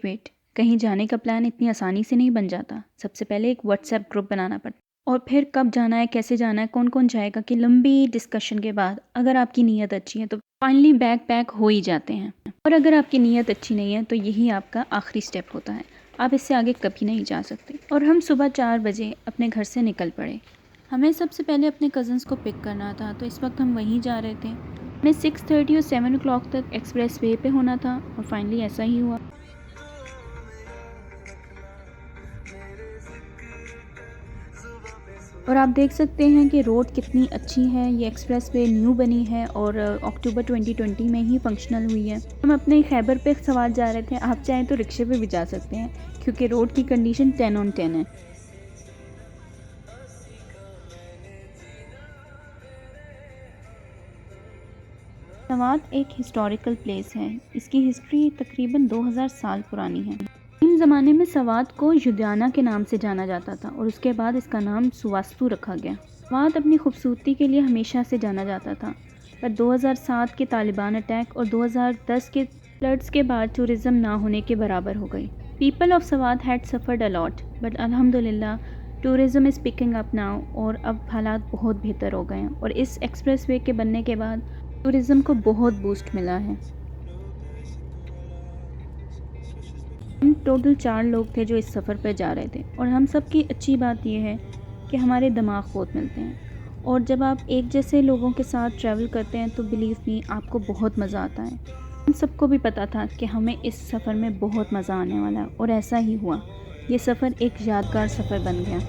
Wait, कहीं जाने का प्लान इतनी आसानी से नहीं बन जाता। सबसे पहले एक व्हाट्सएप ग्रुप बनाना पड़ता है और फिर कब जाना है, कैसे जाना है, कौन कौन जाएगा कि लंबी डिस्कशन के बाद अगर आपकी नीयत अच्छी है तो फाइनली बैग पैक हो ही जाते हैं। और अगर आपकी नीयत अच्छी नहीं है तो यही आपका आखिरी स्टेप होता है, आप इससे आगे कभी नहीं जा सकते। और हम सुबह 4 बजे अपने घर से निकल पड़े। हमें सबसे पहले अपने कज़न्स को पिक करना था, तो इस वक्त हम वहीं जा रहे थे। हमें 6:30 और 7 o'clock तक एक्सप्रेस वे पे होना था और फाइनली ऐसा ही हुआ। और आप देख सकते हैं कि रोड कितनी अच्छी है। ये एक्सप्रेस वे न्यू बनी है और अक्टूबर 2020 में ही फंक्शनल हुई है। हम अपने खैबर पे सवार जा रहे थे। आप चाहें तो रिक्शे पे भी जा सकते हैं क्योंकि रोड की कंडीशन 10 on 10 है। सवात एक हिस्टोरिकल प्लेस है। इसकी हिस्ट्री तकरीबन 2000 साल पुरानी है। कदीम ज़माने में सवात को युद्याना के नाम से जाना जाता था और उसके बाद इसका नाम सुवास्तु रखा गया। सवात अपनी खूबसूरती के लिए हमेशा से जाना जाता था, पर 2007 के तालिबान अटैक और 2010 के फ्लड्स के बाद टूरिज़्म ना होने के बराबर हो गई। People of Swat had suffered a lot but अल्हम्दुलिल्लाह tourism is picking up now और अब हालात बहुत बेहतर हो गए हैं और इस एक्सप्रेस वे के बनने के बाद टूरिज़्म को बहुत बूस्ट मिला है। हम टोटल 4 लोग थे जो इस सफ़र पर जा रहे थे और हम सब की अच्छी बात यह है कि हमारे दिमाग बहुत मिलते हैं और जब आप एक जैसे लोगों के साथ ट्रैवल करते हैं तो बिलीव मी आपको बहुत मज़ा आता है। हम सबको भी पता था कि हमें इस सफ़र में बहुत मज़ा आने वाला है और ऐसा ही हुआ। ये सफ़र एक यादगार सफ़र बन गया।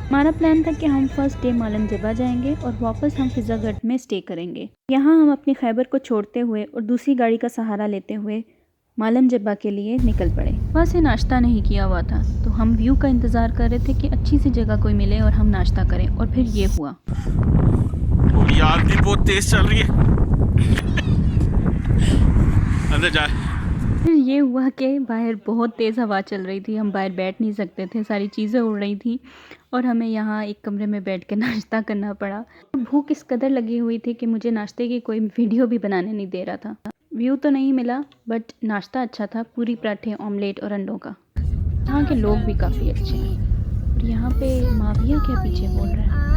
हमारा प्लान था कि हम फर्स्ट डे मालम जबा जाएंगे और वापस हम फिज़ागढ़ में स्टे करेंगे। यहाँ हम अपनी खैबर को छोड़ते हुए और दूसरी गाड़ी का सहारा लेते हुए मालम जब्बा के लिए निकल पड़े। वहाँ से नाश्ता नहीं किया हुआ था तो हम व्यू का इंतज़ार कर रहे थे कि अच्छी सी जगह कोई मिले और हम नाश्ता करें और फिर ये हुआ। यार भी बहुत तेज चल रही है। अंदर जा। फिर ये हुआ कि बाहर बहुत तेज़ हवा चल रही थी, हम बाहर बैठ नहीं सकते थे, सारी चीज़ें उड़ रही थी और हमें यहाँ एक कमरे में बैठ के नाश्ता करना पड़ा। भूख इस कदर लगी हुई थी कि मुझे नाश्ते की कोई वीडियो भी बनाने नहीं दे रहा था। व्यू तो नहीं मिला बट नाश्ता अच्छा था, पूरी पराठे, ऑमलेट और अंडों का। यहाँ के लोग भी काफ़ी अच्छे हैं। और यहाँ पे माविया क्या पीछे बोल रहा है।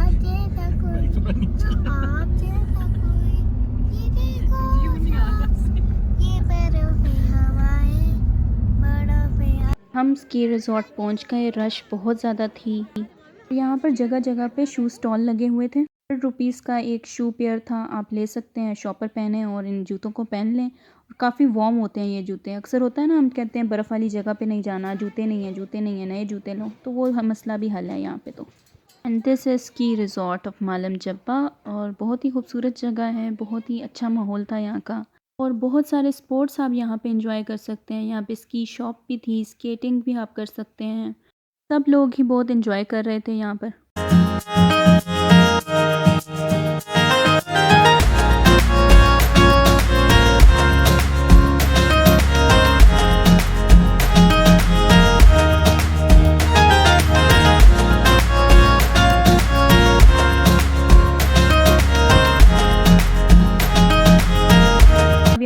हम स्की रिजॉर्ट पहुँच गए। रश बहुत ज़्यादा थी। यहाँ पर जगह जगह पे शू स्टॉल लगे हुए थे। 100 रुपीज़ का एक शू पेयर था, आप ले सकते हैं। शॉपर पहने और इन जूतों को पहन लें। और काफ़ी वार्म होते हैं ये जूते। अक्सर होता है ना, हम कहते हैं बर्फ़ वाली जगह पे नहीं जाना, जूते नहीं हैं, जूते नहीं हैं, नए जूते लो, तो वो मसला भी हल है यहाँ पे तो। And this is ski resort of Malam Jabba और बहुत ही खूबसूरत जगह है, बहुत ही अच्छा माहौल था यहाँ का और बहुत सारे स्पोर्ट्स आप यहाँ पे एंजॉय कर सकते हैं। यहाँ पे स्की शॉप भी थी, स्केटिंग भी आप कर सकते हैं। सब लोग ही बहुत एंजॉय कर रहे थे यहाँ पर।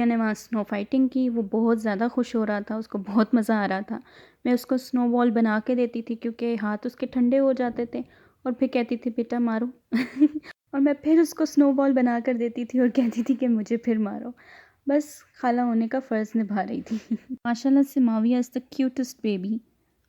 ने वहाँ स्नो फाइटिंग की, वो बहुत ज़्यादा खुश हो रहा था, उसको बहुत मज़ा आ रहा था। मैं उसको स्नो बॉल बना के देती थी क्योंकि हाथ उसके ठंडे हो जाते थे और फिर कहती थी बेटा मारो और मैं फिर उसको स्नो बॉल बना कर देती थी और कहती थी कि मुझे फिर मारो। बस खाला होने का फ़र्ज़ निभा रही थी। माशाल्लाह से Muawiya is the cutest baby,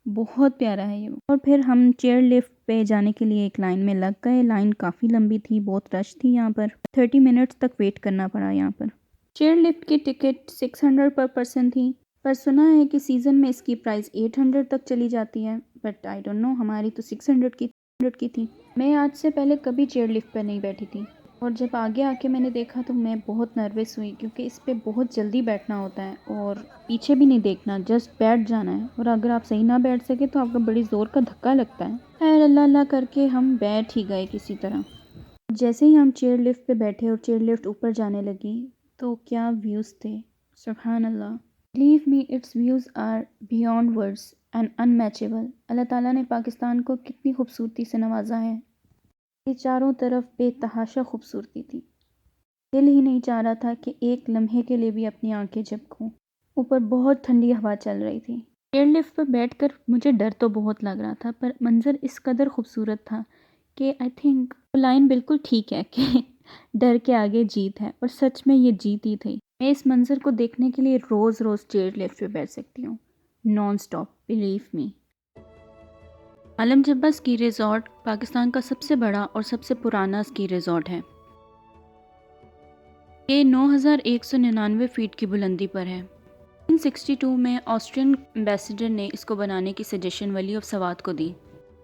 बहुत प्यारा है ये। और फिर हम चेयर लिफ्ट पे जाने के लिए एक लाइन में लग गए। लाइन काफ़ी लंबी थी, बहुत रश थी यहाँ पर। 30 मिनट्स तक वेट करना पड़ा यहाँ पर। चेयर लिफ्ट की टिकट 600 पर पर्सन थी, पर सुना है कि सीज़न में इसकी प्राइस 800 तक चली जाती है, बट आई डोंट नो, हमारी तो 600 की थी। मैं आज से पहले कभी चेयर लिफ्ट पर नहीं बैठी थी और जब आगे आके मैंने देखा तो मैं बहुत नर्वस हुई क्योंकि इस पर बहुत जल्दी बैठना होता है और पीछे भी नहीं देखना, जस्ट बैठ जाना है और अगर आप सही ना बैठ सके तो आपका बड़ी ज़ोर का धक्का लगता है। खैर अल्लाह अल्लाह करके हम बैठ ही गए किसी तरह। जैसे ही हम चेयर लिफ्ट पे बैठे और चेयर लिफ्ट ऊपर जाने लगी तो क्या व्यूज़ थे, सुभान अल्लाह। Believe me, it's views are beyond words and unmatchable. अल्लाह ताला ने पाकिस्तान को कितनी खूबसूरती से नवाजा है। ये चारों तरफ बेतहाशा खूबसूरती थी। दिल ही नहीं चाह रहा था कि एक लम्हे के लिए भी अपनी आंखें झपकूं। ऊपर बहुत ठंडी हवा चल रही थी। एयरलिफ्ट पर बैठकर मुझे डर तो बहुत लग रहा था, पर मंजर इस कदर खूबसूरत था कि आई थिंक वो लाइन बिल्कुल ठीक है कि डर के आगे जीत है, और सच में ये जीत ही थी। मैं इस मंजर को देखने के लिए रोज़ रोज़ एयरलिफ्ट पे बैठ सकती हूँ, नॉन स्टॉप, बिलीव मी। आलम जब्बा स्की रिज़ॉर्ट पाकिस्तान का सबसे बड़ा और सबसे पुराना स्की रिज़ॉर्ट है। ये 9,199 फीट की बुलंदी पर है। 1962 में ऑस्ट्रियन एम्बेसडर ने इसको बनाने की सजेशन वली ऑफ सवाद को दी।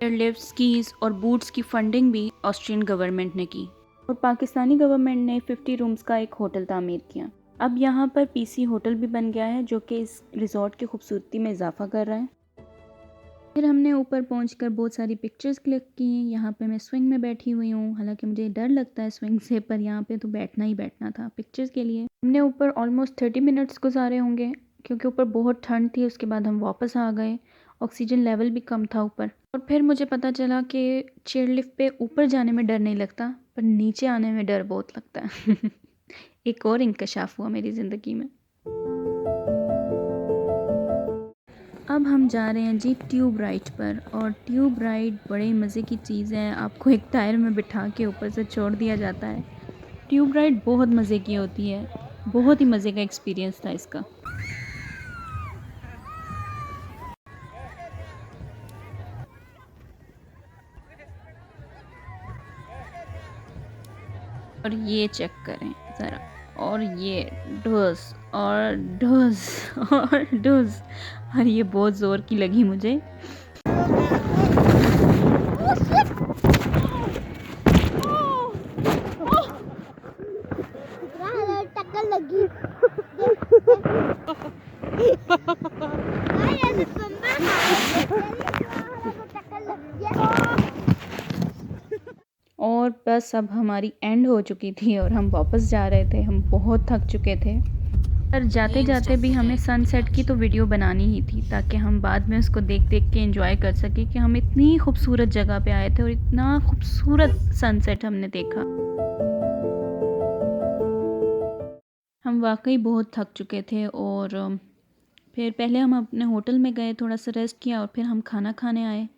एयरलिफ्ट, स्कीज़ और बूट्स की फंडिंग भी ऑस्ट्रियन गवर्नमेंट ने की, और पाकिस्तानी गवर्नमेंट ने 50 रूम्स का एक होटल तामीर किया। अब यहाँ पर पीसी होटल भी बन गया है, जो कि इस रिज़ॉर्ट की खूबसूरती में इजाफा कर रहा है। फिर हमने ऊपर पहुंचकर बहुत सारी पिक्चर्स क्लिक की। यहाँ पे मैं स्विंग में बैठी हुई हूँ, हालांकि मुझे डर लगता है स्विंग से, पर यहाँ पे तो बैठना ही बैठना था पिक्चर्स के लिए। हमने ऊपर ऑलमोस्ट 30 मिनट्स गुजारे होंगे, क्योंकि ऊपर बहुत ठंड थी। उसके बाद हम वापस आ गए, ऑक्सीजन लेवल भी कम था ऊपर। और फिर मुझे पता चला कि चेयरलिफ्ट पे ऊपर जाने में डर नहीं लगता, पर नीचे आने में डर बहुत लगता है। एक और इंकशाफ हुआ मेरी ज़िंदगी में। अब हम जा रहे हैं जी ट्यूब राइड पर, और ट्यूब राइड बड़े मज़े की चीज़ है। आपको एक टायर में बिठा के ऊपर से छोड़ दिया जाता है। ट्यूब राइड बहुत मज़े की होती है, बहुत ही मज़े का एक्सपीरियंस था इसका। और ये चेक करें ज़रा, और ये डोज और डोज और डोज, और ये बहुत ज़ोर की लगी मुझे। टक्कर लगी। और बस अब हमारी एंड हो चुकी थी और हम वापस जा रहे थे। हम बहुत थक चुके थे, पर जाते जाते भी हमें सनसेट की तो वीडियो बनानी ही थी, ताकि हम बाद में उसको देख देख के एंजॉय कर सकें कि हम इतनी खूबसूरत जगह पे आए थे और इतना खूबसूरत सनसेट हमने देखा। हम वाकई बहुत थक चुके थे, और फिर पहले हम अपने होटल में गए, थोड़ा सा रेस्ट किया, और फिर हम खाना खाने आए।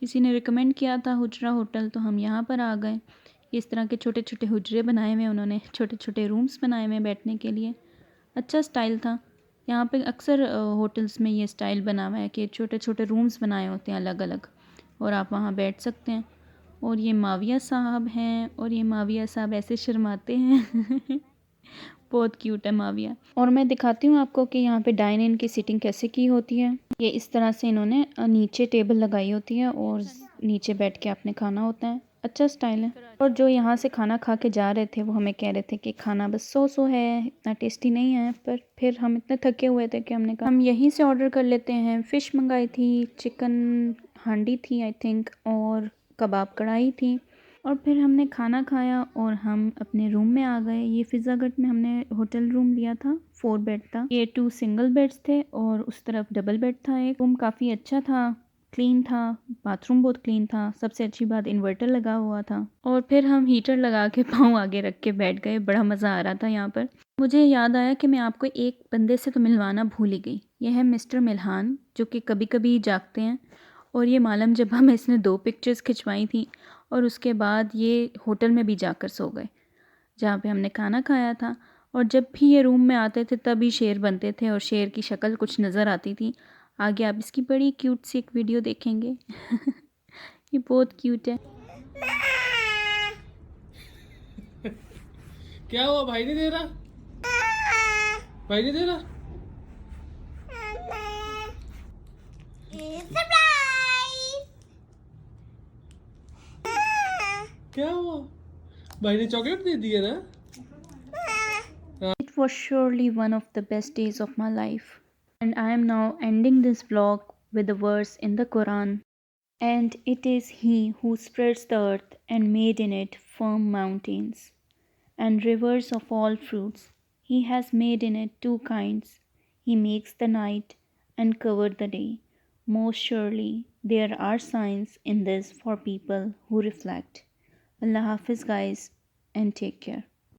किसी ने रिकमेंड किया था हुजरा होटल, तो हम यहाँ पर आ गए। इस तरह के छोटे छोटे हुजरे बनाए हुए उन्होंने, छोटे छोटे रूम्स बनाए हुए बैठने के लिए। अच्छा स्टाइल था। यहाँ पे अक्सर होटल्स में ये स्टाइल बना हुआ है कि छोटे छोटे रूम्स बनाए होते हैं अलग अलग, और आप वहाँ बैठ सकते हैं। और ये माविया साहब हैं, और ये माविया साहब ऐसे शर्माते हैं। बहुत क्यूट है माविया। और मैं दिखाती हूँ आपको कि यहाँ पे डाइन इन की सीटिंग कैसे की होती है। ये इस तरह से इन्होंने नीचे टेबल लगाई होती है, और नीचे बैठ के आपने खाना होता है। अच्छा स्टाइल है। और जो यहाँ से खाना खा के जा रहे थे वो हमें कह रहे थे कि खाना बस सो है, इतना टेस्टी नहीं है। पर फिर हम इतने थके हुए थे कि हमने कहा हम यहीं से ऑर्डर कर लेते हैं। फ़िश मंगाई थी, चिकन हांडी थी आई थिंक, और कबाब कढ़ाई थी। और फिर हमने खाना खाया और हम अपने रूम में आ गए। ये फिज़ा गट में हमने होटल रूम लिया था, 4 बेड था। ये 2 सिंगल बेड्स थे और उस तरफ डबल बेड था। एक रूम काफ़ी अच्छा था, क्लीन था, बाथरूम बहुत क्लीन था। सबसे अच्छी बात इन्वर्टर लगा हुआ था। और फिर हम हीटर लगा के पाँव आगे रख के बैठ गए। बड़ा मज़ा आ रहा था यहाँ पर। मुझे याद आया कि मैं आपको एक बंदे से तो मिलवाना भूल ही गई। यह है मिस्टर मिल्हान, जो कि कभी कभी जागते हैं। और ये मालम जब्बा में इसने 2 पिक्चर्स खिंचवाई थी, और उसके बाद ये होटल में भी जाकर सो गए जहाँ पे हमने खाना खाया था। और जब भी ये रूम में आते थे तभी शेर बनते थे, और शेर की शक्ल कुछ नज़र आती थी। आगे आप इसकी बड़ी क्यूट सी एक वीडियो देखेंगे। ये बहुत क्यूट है। क्या हुआ? भाई नहीं दे रहा? भाई नहीं दे रहा? क्या हुआ? भाई ने चॉकलेट दे दी है ना? It was surely one of the best days of my life, and I am now ending this vlog with a verse in the Quran. And it is He who spreads the earth and made in it firm mountains and rivers of all fruits. He has made in it 2 kinds. He makes the night and covered the day. Most surely there are signs in this for people who reflect. Allah Hafiz guys, and take care.